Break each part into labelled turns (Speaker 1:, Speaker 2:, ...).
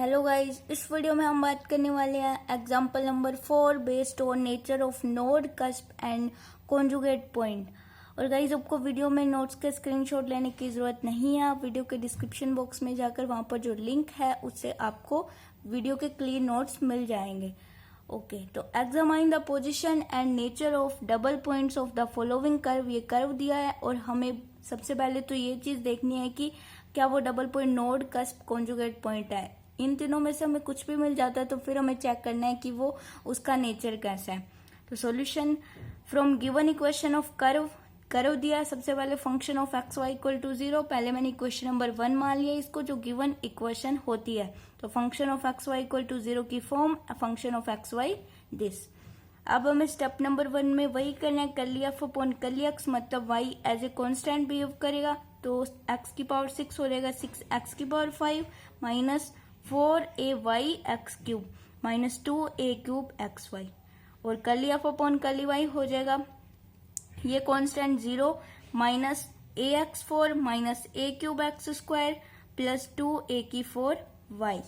Speaker 1: Hello guys, इस video में हम बात करने वाले हैं example number 4 based on nature of node, cusp and conjugate point. और गाइस, आपको वीडियो में नोट्स के स्क्रीनशॉट लेने की जरूरत नहीं है। आप वीडियो के डिस्क्रिप्शन बॉक्स में जाकर वहां पर जो लिंक है उससे आपको वीडियो के क्लियर नोट्स मिल जाएंगे। ओके, तो examine the position and nature of double points of the following curve. ये कर्व दिया है और हमें सबसे पहले तो ये चीज देखनी है कि क्या वो double point node, cusp, conjugate point है। इन तीनों में से हमें कुछ भी मिल जाता है तो फिर हमें चेक करना है कि वो उसका नेचर कैसा है। तो solution from given equation of curve दिया है। सबसे पहले function of x y equal to 0। पहले मैंने इक्वेशन नंबर 1 मान लिया इसको, जो गिवन इक्वेशन होती है। तो function of x y equal to 0 की form function of x y this. अब हमें स्टेप नंबर 1 में वही करना है, curly f upon curly x, मतलब y as a constant behave करेगा। तो एक्स की पावर 6 हो जाएगा, 6x की power 5 minus 4ay x cube minus 2a cube x y. और curly f upon curly y हो जाएगा ये constant 0 minus ax4 minus a cube x square plus 2a की 4y।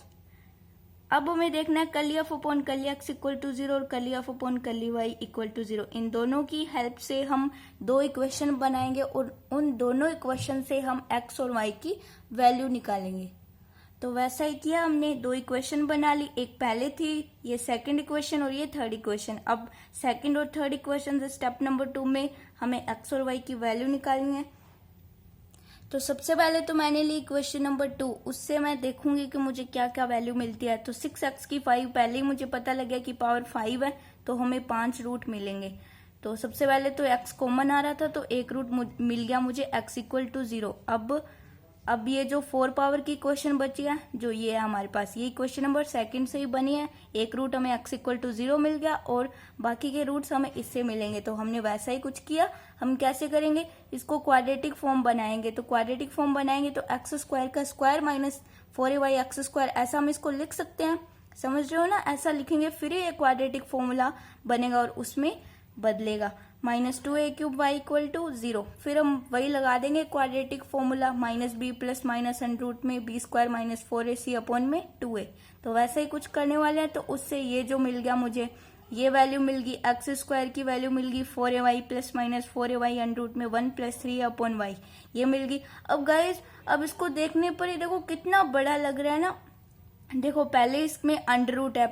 Speaker 1: अब हमें देखना है curly f upon curly x equal to 0 और curly f upon curly y equal to 0। इन दोनों की हेल्प से हम दो इक्वेशन बनाएंगे और उन दोनों इक्वेशन से हम x और y की वैल्यू निकालेंगे। तो वैसा ही किया हमने, दो इक्वेशन बना ली। एक पहले थी ये सेकंड इक्वेशन और ये थर्ड इक्वेशन। अब सेकंड और थर्ड इक्वेशन से स्टेप नंबर 2 में हमें x और y की वैल्यू निकालनी है। तो सबसे पहले तो मैंने ली इक्वेशन नंबर 2, उससे मैं देखूंगी कि मुझे क्या क्या वैल्यू मिलती है। तो 6x की 5 पहले ही मुझे पता लग गया कि पावर 5 है, तो हमें 5 रूट मिलेंगे। तो सबसे पहले तो x कॉमन आ रहा था तो एक रूट मिल गया मुझे x इक्वल टू 0। अब ये जो 4 पावर की इक्वेशन बची है, जो ये है हमारे पास, ये इक्वेशन नंबर सेकंड से ही बनी है। एक रूट हमें x इक्वल टू 0 मिल गया और बाकी के रूट्स हमें इससे मिलेंगे। तो हमने वैसा ही कुछ किया। हम कैसे करेंगे, इसको क्वाड्रेटिक फॉर्म बनाएंगे। तो क्वाड्रेटिक फॉर्म बनाएंगे तो एक्स स्क्वायर का square minus 4ay x square, ऐसा हम इसको लिख सकते हैं। समझ रहे हो ना, ऐसा लिखेंगे फिर ये क्वाड्रेटिक फॉर्मूला बनेगा और उसमें बदलेगा। Minus 2a cube y equal to 0। फिर हम वही लगा देंगे quadratic formula, minus b plus minus under root में b square minus 4ac upon में 2a। तो वैसे ही कुछ करने वाले हैं। तो उससे ये जो मिल गया मुझे, ये वैल्यू मिल गई, एक्स स्क्वायर की वैल्यू मिल गई 4ay plus minus 4ay under root में 1 प्लस 3 अपॉन वाई, ये मिल गई। अब गाइज, अब इसको देखने पर ही देखो कितना बड़ा लग रहा है ना। देखो पहले इसमें अंडर रूट है,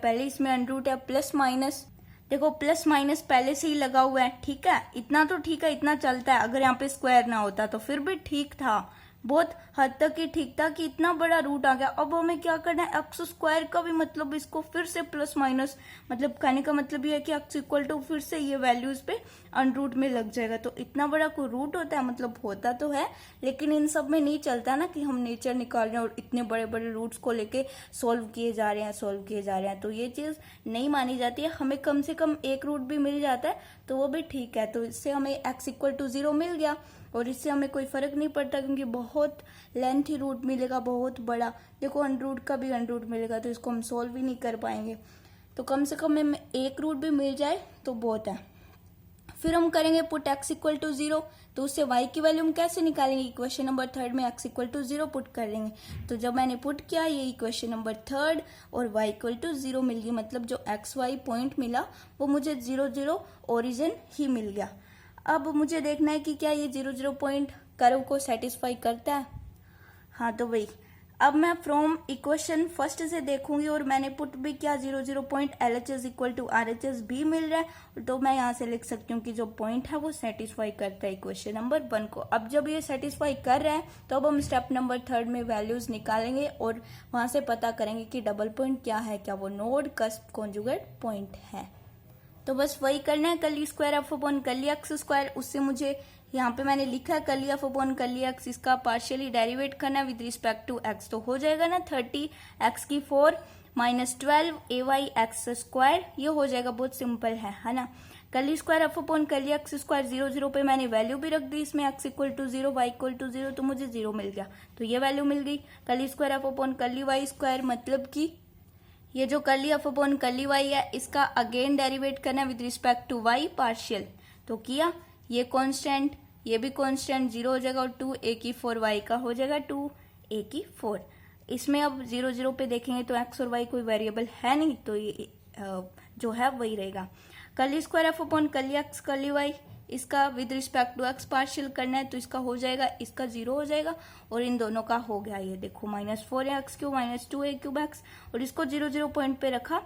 Speaker 1: प्लस माइनस, देखो प्लस माइनस पहले से ही लगा हुआ है। ठीक है, इतना तो ठीक है, इतना चलता है। अगर यहाँ पे स्क्वायर ना होता तो फिर भी ठीक था, बहुत हद तक ही ठीक था कि इतना बड़ा रूट आ गया। अब हमें क्या करना है, एक्स स्क्वायर का भी मतलब इसको फिर से प्लस माइनस, मतलब कहने का मतलब ये है कि एक्स इक्वल टू फिर से ये वैल्यू इस पे अंडर रूट में लग जाएगा। तो इतना बड़ा कोई रूट होता है, मतलब होता तो है, लेकिन इन सब में नहीं चलता ना कि हम नेचर निकाल रहे हैं और इतने बड़े बड़े रूट्स को लेके सॉल्व किए जा रहे हैं। तो ये चीज नहीं मानी जाती है। हमें कम से कम एक रूट भी मिल जाता है तो वो भी ठीक है। तो इससे हमें एक्स इक्वल टू 0 मिल गया और इससे हमें कोई फर्क नहीं पड़ता क्योंकि बहुत लेंथी रूट मिलेगा, बहुत बड़ा। देखो अंडर रूट का भी अंडर रूट मिलेगा तो इसको हम सोल्व ही नहीं कर पाएंगे। तो कम से कम हमें एक रूट भी मिल जाए तो बहुत है। फिर हम करेंगे पुट x इक्वल टू 0। तो उससे y की वैल्यू हम कैसे निकालेंगे, इक्वेशन नंबर 3 में x इक्वल टू 0 पुट कर लेंगे। तो जब मैंने पुट किया ये इक्वेशन नंबर 3 और y इक्वल टू 0 मिल गई, मतलब जो एक्स वाई पॉइंट मिला वो मुझे 0 0 ओरिजिन ही मिल गया। अब मुझे देखना है कि क्या ये 0 0 पॉइंट कर्व को सेटिस्फाई करता है। हाँ, तो वही अब मैं फ्रॉम इक्वेशन फर्स्ट से देखूंगी और मैंने पुट भी किया 0 0 point LHS equal to RHS भी मिल रहा है। तो मैं यहाँ से लिख सकती हूँ कि जो पॉइंट है वो सेटिस्फाई करता है इक्वेशन नंबर 1 को। अब जब ये सेटिस्फाई कर रहा है तो अब हम स्टेप नंबर 3 में वैल्यूज निकालेंगे और वहां से पता करेंगे कि डबल पॉइंट क्या है, क्या वो नोड, कस्प, कॉन्जुगेट पॉइंट है। तो बस वही करना है, curly square f upon curly x square. उससे मुझे यहाँ पे मैंने लिखा है curly f upon curly x, इसका पार्शियली डेरिवेट करना है विद रिस्पेक्ट टू एक्स। तो हो जाएगा ना 30 एक्स की 4 माइनस 12 ay एक्स स्क्वायर, ये हो जाएगा, बहुत सिंपल है ना। Curly square f upon curly x square 0 0 पे मैंने वैल्यू भी रख दी, इसमें x equal to 0 y equal to 0, तो मुझे 0 मिल गया। तो ये वैल्यू मिल गई। Curly square f upon curly y square, मतलब कि ये जो curly f upon curly y है इसका अगेन डेरिवेट करना with respect to y partial. तो किया, ये कांस्टेंट, ये भी कांस्टेंट 0 हो जाएगा और 2a की 4 y का हो जाएगा 2a की 4। इसमें अब 0 0 पे देखेंगे तो x और y कोई वेरिएबल है नहीं, तो ये जो है वही रहेगा। Curly square f upon curly x curly y, इसका with respect to x partial करना है तो इसका हो जाएगा, इसका 0 हो जाएगा और इन दोनों का हो गया। ये देखो -4x³ -2a³ और इसको 0 0 पॉइंट पे रखा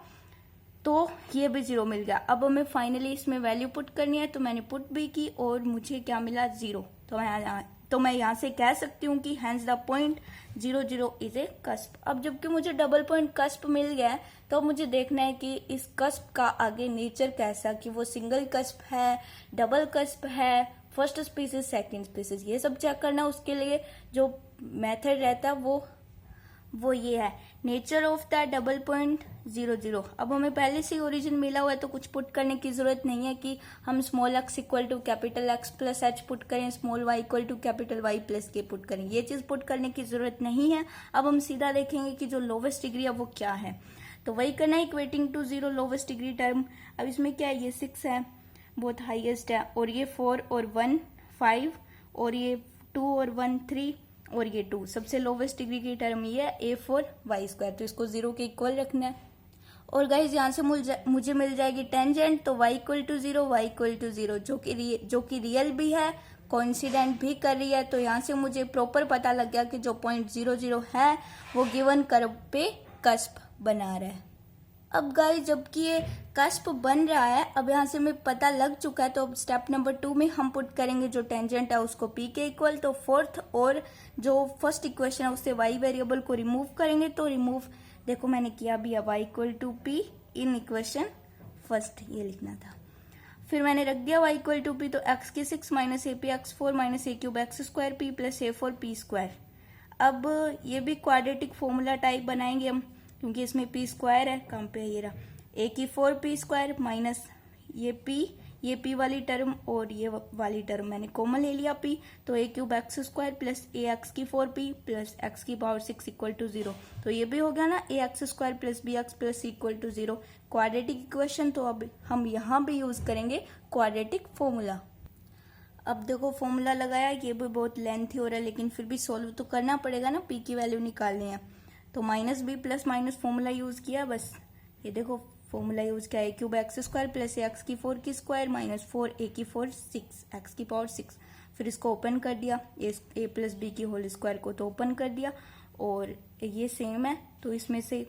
Speaker 1: तो ये भी 0 मिल गया। अब हमें फाइनली इसमें वैल्यू पुट करनी है, तो मैंने पुट भी की और मुझे क्या मिला 0। तो मैं यहाँ से कह सकती हूँ कि hence the point 0 0 is a cusp. अब जबकि मुझे डबल पॉइंट कस्प मिल गया है तो मुझे देखना है कि इस कस्प का आगे नेचर कैसा, कि वो सिंगल कस्प है, डबल कस्प है, फर्स्ट स्पीसीज सेकंड स्पीसीज, ये सब चेक करना। उसके लिए जो मेथड रहता है वो ये है, nature of the double point 0 0। अब हमें पहले से ओरिजिन मिला हुआ है तो कुछ पुट करने की जरूरत नहीं है कि हम small x equal to capital X plus H put करें, small y equal to capital Y plus K put करें, ये चीज पुट करने की जरूरत नहीं है। अब हम सीधा देखेंगे कि जो लोवेस्ट डिग्री है वो क्या है, तो वही करना है, equating to 0 lowest degree term. अब इसमें क्या है, ये 6 है, बहुत हाईएस्ट है, और ये 4 और 1 5, और ये 2 और 1 3, और ये 2 सबसे लोवेस्ट डिग्री की टर्म ये है a4y², तो इसको 0 के इक्वल रखना है। और गाइज यहाँ से मुझे मिल जाएगी टेंजेंट, तो y equal to 0 y equal to 0 जो कि रियल भी है, कोइंसिडेंट भी कर रही है। तो यहाँ से मुझे प्रॉपर पता लग गया कि जो पॉइंट 0 0 है वो गिवन कर्व पे कस्प बना रहा है। अब गाइस जबकि ये कस्प बन रहा है, अब यहाँ से हमें पता लग चुका है, तो अब स्टेप नंबर 2 में हम पुट करेंगे जो टेंजेंट है उसको p के इक्वल, तो फोर्थ और जो फर्स्ट इक्वेशन है उससे y वेरिएबल को रिमूव करेंगे। तो रिमूव देखो मैंने किया भी है, y equal to p in equation first, ये लिखना था। फिर मैंने रख दिया y इक्वल टू p, तो x की 6 minus AP x4 minus a³ x² p plus a4 p²। अब ये भी क्वाड्रेटिक फॉर्मूला टाइप बनाएंगे हम, क्योंकि इसमें p² है, कहाँ पे ये रहा, a की 4p² माइनस ये p वाली टर्म और ये वाली टर्म मैंने कॉमन ले लिया p, तो a³ x² प्लस ax की 4p प्लस x की पावर 6 इक्वल टू 0। तो ये भी हो गया ना ax² plus bx plus c equal to 0, quadratic equation. तो अब हम यहाँ भी यूज करेंगे क्वाड्रेटिक फॉर्मूला। अब देखो फॉर्मूला लगाया, ये भी बहुत लेंथी हो रहा है लेकिन फिर भी सोल्व तो करना पड़ेगा ना, p की वैल्यू निकालनी है। तो minus b plus minus formula use किया, बस ये देखो फॉर्मूला यूज किया, a³ x² प्लस x की 4 की स्क्वायर माइनस 4 a की 4 6 x की पावर 6। फिर इसको ओपन कर दिया, a प्लस b की होल स्क्वायर को तो ओपन कर दिया, और ये सेम है तो इसमें से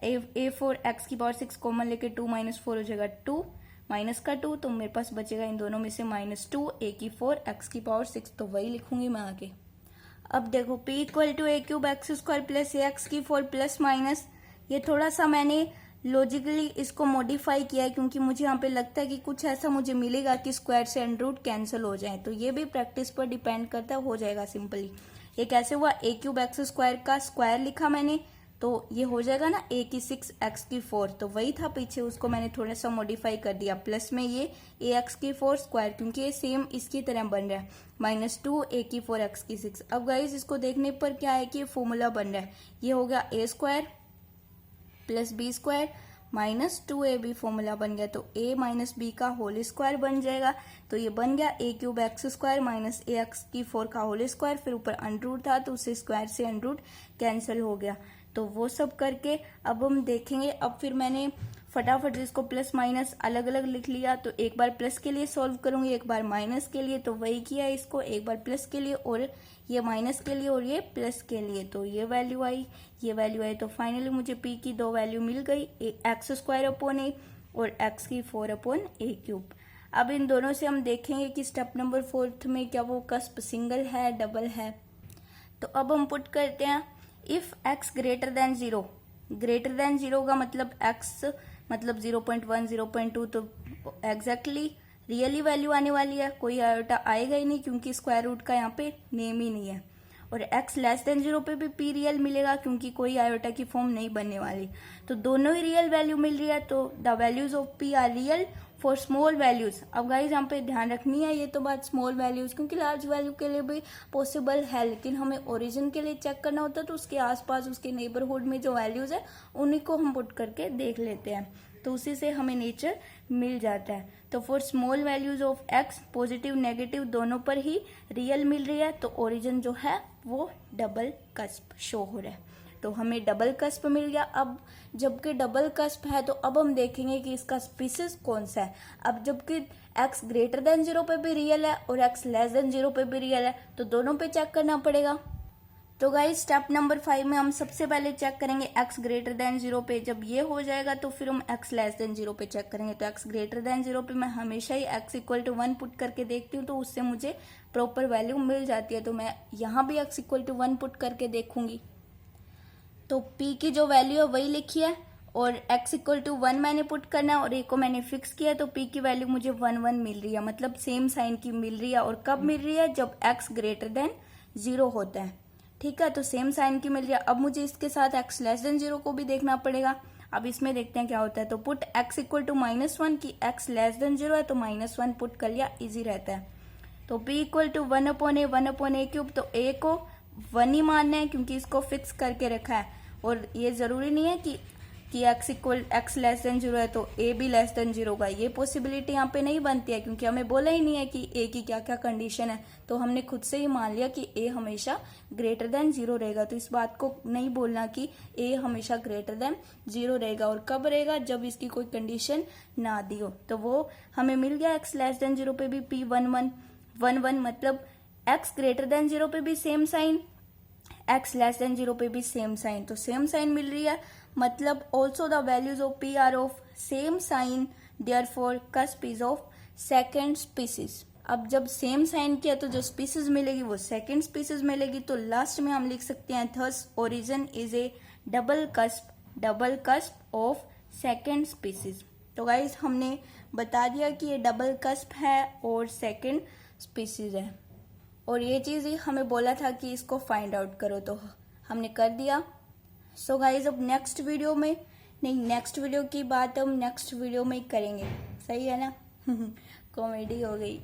Speaker 1: a4 x की पावर 6 कॉमन लेके 2 माइनस 4 हो जाएगा 2 माइनस का 2, तो मेरे पास बचेगा इन दोनों में से -2 a की 4 x की पावर 6, तो वही लिखूंगी मैं आगे। अब देखो p equal to a³ x² plus ax की 4 प्लस माइनस, ये थोड़ा सा मैंने लॉजिकली इसको मॉडिफाई किया है क्योंकि मुझे यहाँ पे लगता है कि कुछ ऐसा मुझे मिलेगा कि स्क्वायर से अंडर रूट कैंसिल हो जाए, तो ये भी प्रैक्टिस पर डिपेंड करता है, हो जाएगा सिंपली। ये कैसे हुआ, a³ x² का स्क्वायर लिखा मैंने, तो ये हो जाएगा ना a की 6 x की 4, तो वही था पीछे, उसको मैंने थोड़ा सा मॉडिफाई कर दिया, प्लस में ये ax की 4 स्क्वायर क्योंकि ये सेम इसकी तरह बन रहा है, -2 a की 4 x की 6। अब गाइस इसको देखने पर क्या है कि फॉर्मूला बन रहा है, ये हो गया a² plus b² minus 2ab formula बन गया, तो a माइनस b का होल स्क्वायर बन जाएगा, तो ये बन गया a³ x² माइनस ax की 4 का होल स्क्वायर, फिर ऊपर अंडर रूट था तो उससे स्क्वायर से अंडर रूट कैंसिल हो गया। तो वो सब करके अब हम देखेंगे, अब फिर मैंने फटाफट इसको प्लस माइनस अलग अलग लिख लिया, तो एक बार प्लस के लिए सॉल्व करूंगी, एक बार माइनस के लिए, तो वही किया इसको, एक बार प्लस के लिए और ये माइनस के लिए और ये प्लस के लिए, तो ये वैल्यू आई, ये वैल्यू आई, तो फाइनली मुझे p की 2 वैल्यू मिल गई, x² अपॉन a और x की 4 अपॉन a³। अब इन दोनों से हम देखेंगे कि स्टेप नंबर 4 में क्या वो कस्प सिंगल है डबल है। तो अब हम पुट करते हैं, if x greater than 0, greater than 0 का मतलब x मतलब 0.1 0.2, तो एग्जैक्टली रियली वैल्यू आने वाली है, कोई आयोटा आएगा ही नहीं क्योंकि स्क्वायर रूट का यहाँ पे नेम ही नहीं है। और x लेस देन 0 पे भी p रियल मिलेगा क्योंकि कोई आयोटा की फॉर्म नहीं बनने वाली, तो दोनों ही रियल वैल्यू मिल रही है, तो the values of p are real for small values. अब गाइज यहाँ पे ध्यान रखनी है ये तो बात स्मॉल वैल्यूज, क्योंकि लार्ज वैल्यू के लिए भी पॉसिबल है, लेकिन हमें ओरिजिन के लिए चेक करना होता है, तो उसके आसपास उसके नेबरहुड में जो वैल्यूज है उन्हीं को हम पुट करके देख लेते हैं, तो उसी से हमें नेचर मिल जाता है। तो for small values of x positive negative दोनों पर ही रियल मिल रही है, तो ओरिजिन जो है वो डबल कस्प शो हो रहा है। तो हमें डबल कस्प मिल गया। अब जबकि डबल कस्प है तो अब हम देखेंगे कि इसका स्पीसीज कौन सा है। अब जबकि x ग्रेटर देन 0 पे भी रियल है और x लेस देन 0 पे भी रियल है, तो दोनों पे चेक करना पड़ेगा। तो गाइस स्टेप नंबर 5 में हम सबसे पहले चेक करेंगे x ग्रेटर देन 0 पे। जब ये हो जाएगा तो फिर हम x लेस देन 0 पे चेक करेंगे। तो x ग्रेटर देन 0 पे मैं हमेशा ही x इक्वल टू 1 पुट करके देखती हूँ, तो उससे मुझे प्रॉपर वैल्यू मिल जाती है। तो मैं यहाँ भी x इक्वल टू 1 पुट करके देखूंगी। तो p की जो वैल्यू है वही लिखी है और x इक्वल टू 1 मैंने पुट करना है और a को मैंने फिक्स किया, तो p की वैल्यू मुझे 1 1 मिल रही है, मतलब सेम साइन की मिल रही है। और कब मिल रही है? जब x ग्रेटर देन 0 होता है। ठीक है, तो सेम साइन की मिल रही है। अब मुझे इसके साथ x लेस देन 0 को भी देखना पड़ेगा। अब इसमें देखते हैं क्या होता है। तो पुट x इक्वल टू -1 की x लेस देन 0 है, तो -1 पुट कर लिया, इजी रहता है। तो p इक्वल टू 1/a तो a को 1 ही मानना है क्योंकि इसको फिक्स करके रखा है। और ये जरूरी नहीं है कि x लेस देन 0 है तो a भी लेस देन 0 का, ये पॉसिबिलिटी यहाँ पे नहीं बनती है क्योंकि हमें बोला ही नहीं है कि a की क्या क्या कंडीशन है। तो हमने खुद से ही मान लिया कि a हमेशा ग्रेटर देन 0 रहेगा। तो इस बात को नहीं बोलना कि a हमेशा ग्रेटर देन 0 रहेगा। और कब रहेगा? जब इसकी कोई कंडीशन ना दी हो। तो वो हमें मिल गया x लेस देन 0 पे भी p 1 1 1 1, मतलब x ग्रेटर देन 0 पे भी same sign, x less than 0 पे भी सेम साइन। तो सेम साइन मिल रही है, मतलब also the values of p are of same sign, therefore cusp is of second species. अब जब सेम साइन किया तो जो स्पीसीज मिलेगी वो सेकेंड स्पीसीज मिलेगी। तो लास्ट में हम लिख सकते हैं thus origin is A double cusp of second species. तो गाइज हमने बता दिया कि ये डबल कस्प है और सेकेंड स्पीसीज है, और ये चीज़ ही हमें बोला था कि इसको फाइंड आउट करो, तो हमने कर दिया। सो गाइज अब नेक्स्ट वीडियो की बात हम नेक्स्ट वीडियो में ही करेंगे, सही है ना? कॉमेडी हो गई।